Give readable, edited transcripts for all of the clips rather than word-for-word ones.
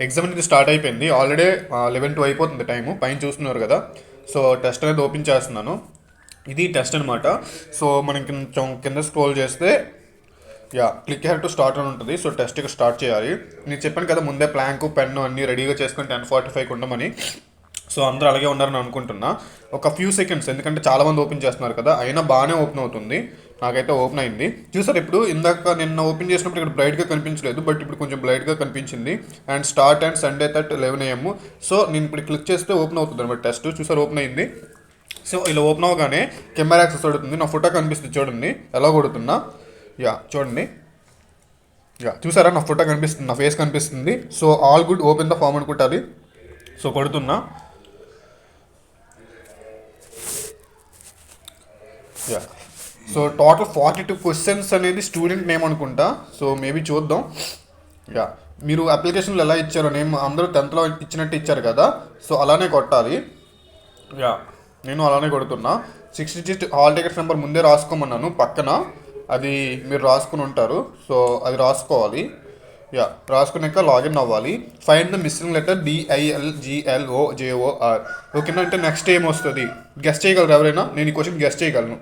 Exam అనేది start అయిపోయింది already. 11:02 అయిపోతుంది టైము, పైన చూస్తున్నారు కదా. సో టెస్ట్ అనేది ఓపెన్ చేస్తున్నాను. ఇది టెస్ట్ అనమాట. సో మనం కొంచెం కింద స్క్రోల్ చేస్తే క్లిక్ హెడ్ టు స్టార్ట్ అని ఉంటుంది. సో టెస్ట్ ఇక స్టార్ట్ చేయాలి. నేను చెప్పాను కదా ముందే ప్లాంకు పెన్ను అన్నీ రెడీగా చేసుకొని 10:45 ఉండమని. సో అందరూ అలాగే ఉన్నారని అనుకుంటున్నా. ఒక ఫ్యూ సెకండ్స్, ఎందుకంటే చాలామంది ఓపెన్ చేస్తున్నారు కదా, అయినా బాగానే ఓపెన్ అవుతుంది. నాకైతే ఓపెన్ అయింది. చూసారు ఇప్పుడు, ఇందాక నిన్న ఓపెన్ చేసినప్పుడు ఇక్కడ బ్రైట్గా కనిపించలేదు, బట్ ఇప్పుడు కొంచెం బ్రైట్గా కనిపించింది. And start and Sunday 11 AM. So నేను ఇప్పుడు క్లిక్ చేస్తే ఓపెన్ అవుతుంది అనమాట టెస్ట్. చూసారు ఓపెన్ అయింది. సో ఇలా ఓపెన్ అవ్వగానే కెమెరా యాక్సెస్ అడుగుతుంది. నా ఫోటో కనిపిస్తుంది చూడండి ఎలా కొడుతున్నా. చూడండి. చూసారా, నా ఫోటో కనిపిస్తుంది, నా ఫేస్ కనిపిస్తుంది. So all good, open the form అనుకుంటుంది. సో కొడుతున్నా. సో టోటల్ 42 క్వశ్చన్స్ అనేది స్టూడెంట్ నేమ్ అనుకుంటా. సో మేబీ చూద్దాం. మీరు అప్లికేషన్లు ఎలా ఇచ్చారో, నేమ్ అందరూ 10th ఇచ్చినట్టు ఇచ్చారు కదా, సో అలానే కొట్టాలి. నేను అలానే కొడుతున్నా. 6 digit హాల్ టికెట్స్ నెంబర్ ముందే రాసుకోమన్నాను పక్కన, అది మీరు రాసుకుని ఉంటారు. సో అది రాసుకోవాలి. రాసుకున్నాక లాగిన్ అవ్వాలి. Find the missing letter DILGLOJOR. ఓకేనా, అంటే నెక్స్ట్ ఏం వస్తుంది గెస్ట్ చేయగలరు ఎవరైనా? నేను ఈ క్వశ్చన్ గెస్ట్ చేయగలను.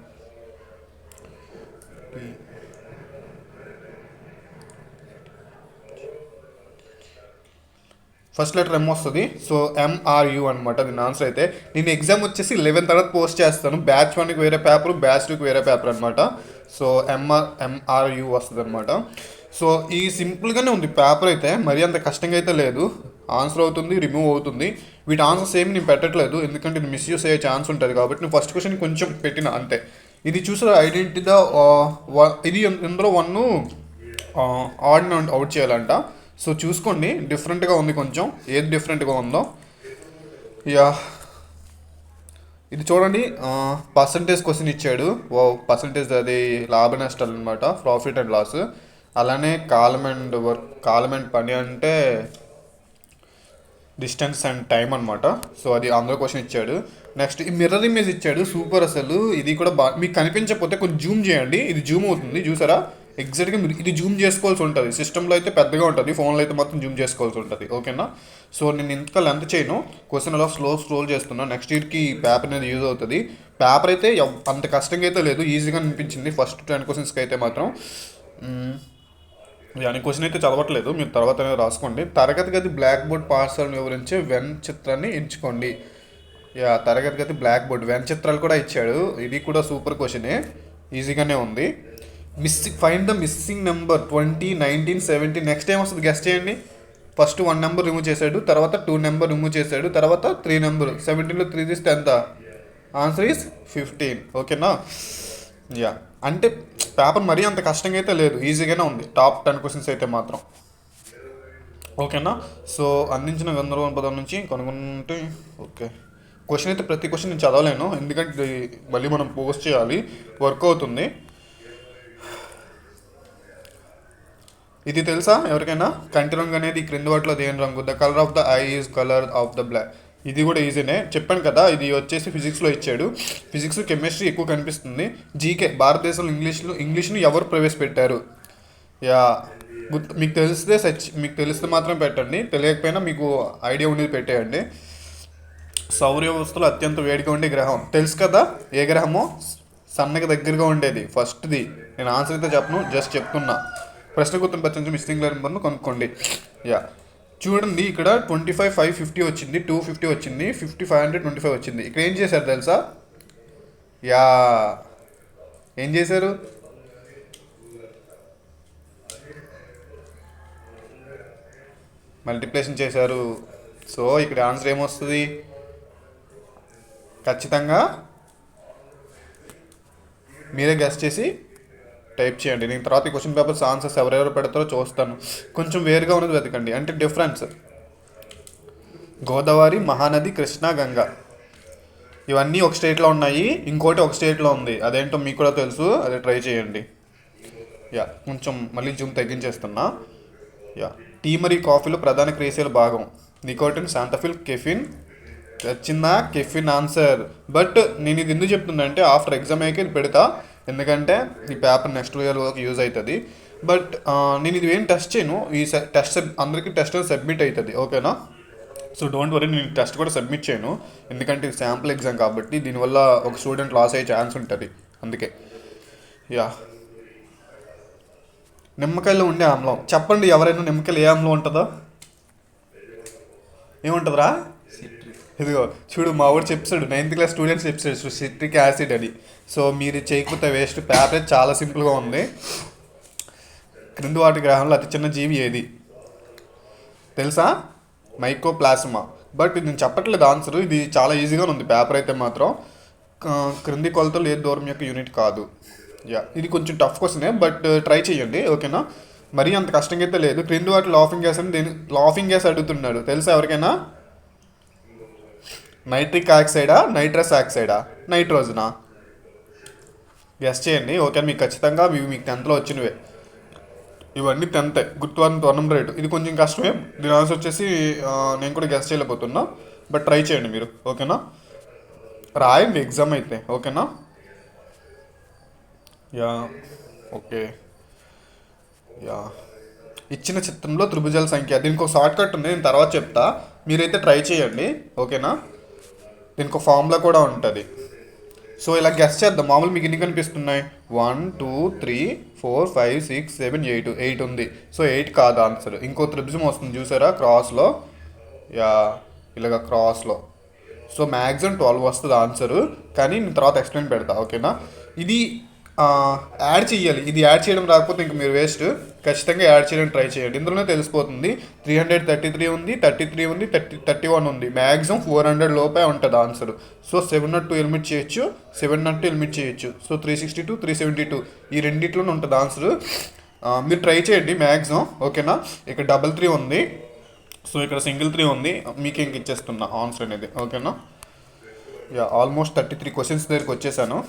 ఫస్ట్ లెటర్ M వస్తుంది. సో MRU అనమాట దీని ఆన్సర్ అయితే. నేను ఎగ్జామ్ వచ్చేసి 11 తర్వాత పోస్ట్ చేస్తాను. బ్యాచ్ 1కి వేరే పేపర్, బ్యాచ్ 2కి వేరే పేపర్ అనమాట. సో MRU వస్తుంది అనమాట. సో ఈ సింపుల్గానే ఉంది పేపర్ అయితే, మరీ అంత కష్టంగా అయితే లేదు. ఆన్సర్ అవుతుంది, రిమూవ్ అవుతుంది. వీటి ఆన్సర్స్ ఏమి నేను పెట్టట్లేదు, ఎందుకంటే ఇది మిస్యూస్ అయ్యే ఛాన్స్ ఉంటుంది కాబట్టి. నేను ఫస్ట్ క్వశ్చన్ కొంచెం పెట్టిన అంతే. ఇది చూసారా, ఐడెంటిటీ ద ఇది ఇందులో 1 ఆడ్ అవుట్ చేయాలంట. సో చూసుకోండి, డిఫరెంట్గా ఉంది కొంచెం. ఏది డిఫరెంట్గా ఉందో. ఇది చూడండి, పర్సంటేజ్ క్వశ్చన్ ఇచ్చాడు. పర్సంటేజ్ అది లాభ నష్టాలు అనమాట, ప్రాఫిట్ అండ్ లాస్. అలానే కాలం అండ్ వర్క్, కాలం అండ్ పని అంటే డిస్టెన్స్ అండ్ టైం అనమాట. సో అది అందులో క్వశ్చన్ ఇచ్చాడు. నెక్స్ట్ ఈ మిర్రర్ ఇమేజ్ ఇచ్చాడు, సూపర్ అసలు. ఇది కూడా మీకు కనిపించకపోతే కొంచెం జూమ్ చేయండి, ఇది జూమ్ అవుతుంది చూసారా. ఎగ్జాక్ట్గా మీరు ఇది జూమ్ చేసుకోవాల్సి ఉంటుంది. సిస్టంలో అయితే పెద్దగా ఉంటుంది, ఫోన్లో అయితే మాత్రం జూమ్ చేసుకోవాల్సి ఉంటుంది. ఓకేనా. సో నేను ఇంతగా లెంత్ చేయను, క్వశ్చన్ అలా స్క్రోల్ చేస్తున్నా. నెక్స్ట్ ఇయర్కి పేపర్ అనేది యూజ్ అవుతుంది. పేపర్ అయితే అంత కష్టంగా అయితే లేదు, ఈజీగా అనిపించింది ఫస్ట్ 10 క్వశ్చన్స్కి అయితే మాత్రం. నేను క్వశ్చన్ అయితే చదవట్లేదు, మీరు తర్వాత అనేది రాసుకోండి. తరగతి గది బ్లాక్ బోర్డ్ పాఠశాలను వివరించే వెన్ చిత్రాన్ని ఎంచుకోండి. తరగతి గది బ్లాక్ బోర్డ్, వెన్ చిత్రాలు కూడా ఇచ్చాడు. ఇది కూడా సూపర్ క్వశ్చనే, ఈజీగానే ఉంది. Find the missing number 20, 19, 17. Next ఏం వస్తుంది గెస్ట్ చేయండి. ఫస్ట్ 1 నెంబర్ రిమూవ్ చేశాడు, తర్వాత 2 నెంబర్ రిమూవ్ చేశాడు, తర్వాత 3 నెంబర్. 17లో 3 తీస్తే ఎంత? Answer is 15. ఓకేనా. అంటే పేపర్ మరీ అంత కష్టంగా అయితే లేదు, ఈజీగానే ఉంది. టాప్ 10 క్వశ్చన్స్ అయితే మాత్రం. ఓకేనా. సో అందించిన గందరగోళ పదం నుంచి కనుగొంటే ఓకే. క్వశ్చన్ అయితే ప్రతి క్వశ్చన్ నేను చదవలేను, ఎందుకంటే మళ్ళీ మనం పోస్ట్ చేయాలి, వర్క్ అవుతుంది. ఇది తెలుసా ఎవరికైనా? కంటి రంగు అనేది క్రింది వాటిలో దేని రంగు? The colour of the eye is colour of the black. ఇది కూడా ఈజీనే, చెప్పాను కదా. ఇది వచ్చేసి ఫిజిక్స్లో ఇచ్చాడు. ఫిజిక్స్, కెమిస్ట్రీ ఎక్కువ కనిపిస్తుంది. జీకే, భారతదేశంలో ఇంగ్లీష్ను ఎవరు ప్రవేశపెట్టారు? మీకు తెలిస్తే మాత్రం పెట్టండి, తెలియకపోయినా మీకు ఐడియా ఉండేది పెట్టేయండి. సౌర వ్యవస్థలో అత్యంత వేడిగా ఉండే గ్రహం తెలుసు కదా, ఏ గ్రహమో? సన్నకి దగ్గరగా ఉండేది ఫస్ట్ది. నేను ఆన్సర్ అయితే చెప్పను, జస్ట్ చెప్తున్నా. ప్రశ్న గుర్తును పచ్చని మిస్సింగ్ నెంబర్ను కనుక్కోండి. చూడండి, ఇక్కడ 25,550 వచ్చింది, 250 వచ్చింది, 50,525 వచ్చింది. ఇక్కడ ఏం చేశారు తెలుసా? ఏం చేశారు? మల్టిప్లికేషన్ చేశారు. సో ఇక్కడ ఆన్సర్ ఏమొస్తుంది? ఖచ్చితంగా మీరే గెస్ చేసి టైప్ చేయండి. నేను తర్వాత ఈ క్వశ్చన్ పేపర్స్ ఆన్సర్స్ ఎవరెవరు పెడతారో చూస్తాను. కొంచెం వేరుగా ఉన్నది వెతకండి, అంటే డిఫరెన్స్. గోదావరి, మహానది, కృష్ణా, గంగా ఇవన్నీ ఒక స్టేట్లో ఉన్నాయి, ఇంకోటి ఒక స్టేట్లో ఉంది. అదేంటో మీకు కూడా తెలుసు, అదే ట్రై చేయండి. కొంచెం మళ్ళీ జూమ్ తగ్గించేస్తున్నా. టీ మరియు కాఫీలో ప్రధాన క్రియాశీల భాగం నికోటిన్, శాంతఫిల్, కెఫిన్. వచ్చిందా కెఫిన్ ఆన్సర్. బట్ నేను ఇది ఎందుకు చెప్తున్నా అంటే ఆఫ్టర్ ఎగ్జామ్ అయ్యాక ఇది పెడతా, ఎందుకంటే ఈ పేపర్ నెక్స్ట్ ఇయర్ వరకు యూజ్ అవుతుంది. బట్ నేను ఇది ఏం టెస్ట్ చేయను. ఈ టెస్ట్ అందరికీ టెస్ట్ సబ్మిట్ అవుతుంది, ఓకేనా. సో డోంట్ వరీ, నేను టెస్ట్ కూడా సబ్మిట్ చేయను, ఎందుకంటే ఇది శాంపుల్ ఎగ్జామ్ కాబట్టి దీనివల్ల ఒక స్టూడెంట్ లాస్ అయ్యే ఛాన్స్ ఉంటుంది, అందుకే. యా, నిమ్మకాయలో ఉండే ఆమ్లం చెప్పండి, ఎవరైనా నిమ్మకాయలు ఏ ఆమ్లం ఉంటుందో? ఏముంటుందిరా? ఇదిగో చూడు, మా వాడు చెప్తాడు, 9th క్లాస్ స్టూడెంట్స్ చెప్తాడు సిట్రిక్ యాసిడ్ అని. సో మీరు చేయకపోతే వేస్ట్. పేపర్ చాలా సింపుల్గా ఉంది. క్రింది వాటి గ్రహంలో అతి చిన్న జీవి ఏది తెలుసా? మైకోప్లాస్మా. బట్ ఇది నేను చెప్పట్లేదు ఆన్సర్, ఇది చాలా ఈజీగానే ఉంది పేపర్ అయితే మాత్రం. క్రింది కొలతలు ఏ దూరం యొక్క యూనిట్ కాదు. యా, ఇది కొంచెం టఫ్ క్వశ్చనే, బట్ ట్రై చేయండి, ఓకేనా. మరీ అంత కష్టంగా అయితే లేదు. క్రింది వాటి లాఫింగ్ గ్యాస్ అని లాఫింగ్ గ్యాస్ అడుగుతున్నాడు, తెలుసా ఎవరికైనా? నైట్రిక్ ఆక్సైడా, నైట్రస్ ఆక్సైడా, నైట్రోజనా? గెస్ చేయండి, ఓకే. మీకు ఖచ్చితంగా మీకు 10th వచ్చినవే ఇవన్నీ. 10th గుర్తువరం rate. ఇది కొంచెం కష్టమే, దీని ఆన్సర్ వచ్చేసి నేను కూడా గెస్ చేయలేకపోతున్నా, బట్ ట్రై చేయండి మీరు, ఓకేనా. రాయండి ఎగ్జామ్ అయితే, ఓకేనా. Yeah, okay. యా, ఇచ్చిన చిత్రంలో త్రిభుజాల సంఖ్య. దీనికి ఒక షార్ట్ కట్ ఉంది, నేను తర్వాత చెప్తా, మీరైతే ట్రై చేయండి, ఓకేనా. దీనికి ఒక ఫార్ములా కూడా ఉంటుంది. సో ఇలా గెస్ చేద్దాం. మామూలు మీకు ఎన్ని కనిపిస్తున్నాయి? 1 2 3 4 5 6 7 8 8 ఉంది. సో 8 కాదు ఆన్సర్. ఇంకో త్రిభుజం వస్తుంది చూసారా క్రాస్లో? యా, ఇలాగ క్రాస్లో. సో మ్యాక్సిమం 12 వస్తుంది ఆన్సరు, కానీ నేను తర్వాత ఎక్స్ప్లెయిన్ పెడతా, ఓకేనా. ఇది యాడ్ చేయాలి. ఇది యాడ్ చేయడం రాకపోతే ఇంక మీరు వేస్ట్. ఖచ్చితంగా యాడ్ చేయడానికి ట్రై చేయండి, ఇందులోనే తెలిసిపోతుంది. 333 ఉంది, 33 ఉంది, 31 ఉంది. మ్యాక్సిమం 400 లోపే ఉంటుంది ఆన్సర్. సో 702 ఎలిమిట్ చేయొచ్చు, 702 ఎలిమిట్ చేయొచ్చు. సో 362, 372 ఈ రెండిట్లోనే ఉంటుంది ఆన్సర్. మీరు ట్రై చేయండి మ్యాక్సిమం, ఓకేనా. ఇక్కడ 33 ఉంది, సో ఇక్కడ సింగిల్ 3 ఉంది. మీకు ఇంక ఇచ్చేస్తున్నా ఆన్సర్ అనేది, ఓకేనా. యా, ఆల్మోస్ట్ 33 క్వశ్చన్స్ దగ్గరికి వచ్చేసాను.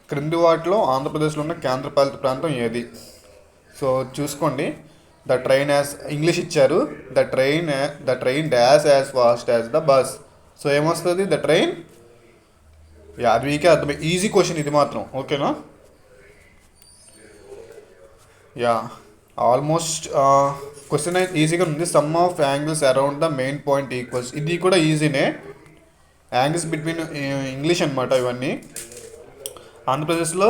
క్రింది వాటిలో ఆంధ్రప్రదేశ్లో ఉన్న కేంద్రపాలిత ప్రాంతం ఏది? సో చూసుకోండి. ద ట్రైన్ యాజ్ ఇంగ్లీష్ ఇచ్చారు. The train dash as fast as the bus. So ఏమొస్తుంది? The train. యా, అది మీకే అర్థమై. ఈజీ క్వశ్చన్ ఇది మాత్రం, ఓకేనా. యా, ఆల్మోస్ట్ క్వశ్చన్ అయితే ఈజీగా ఉంది. Some of angles around the main point equals. ఇది కూడా ఈజీనే. యాంగిల్స్ బిట్వీన్ ఇంగ్లీష్ అనమాట ఇవన్నీ. ఆంధ్రప్రదేశ్లో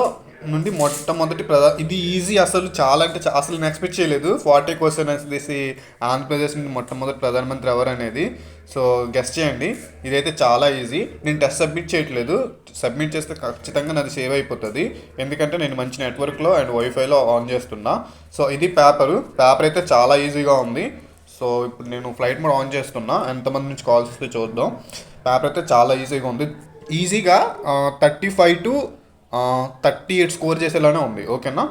నుండి మొట్టమొదటి ఇది ఈజీ, అసలు చాలా అంటే అసలు నేను ఎక్స్పెక్ట్ చేయలేదు. 40 క్వశ్చన్ తీసి ఆంధ్రప్రదేశ్ నుండి మొట్టమొదటి ప్రధానమంత్రి ఎవరు అనేది. సో గెస్ చేయండి, ఇదైతే చాలా ఈజీ. నేను టెస్ట్ సబ్మిట్ చేయట్లేదు, సబ్మిట్ చేస్తే ఖచ్చితంగా నాది సేవ్ అయిపోతుంది, ఎందుకంటే నేను మంచి నెట్వర్క్లో అండ్ వైఫైలో ఆన్ చేస్తున్నా. సో ఇది పేపర్ అయితే చాలా ఈజీగా ఉంది. సో ఇప్పుడు నేను ఫ్లైట్ మోడ్ ఆన్ చేస్తున్నా, ఎంతమంది నుంచి కాల్స్ వస్తే చూద్దాం. పేపర్ అయితే చాలా ఈజీగా ఉంది. ఈజీగా 35 to 38 స్కోర్ చేసేలానే ఉంది, ఓకేనా.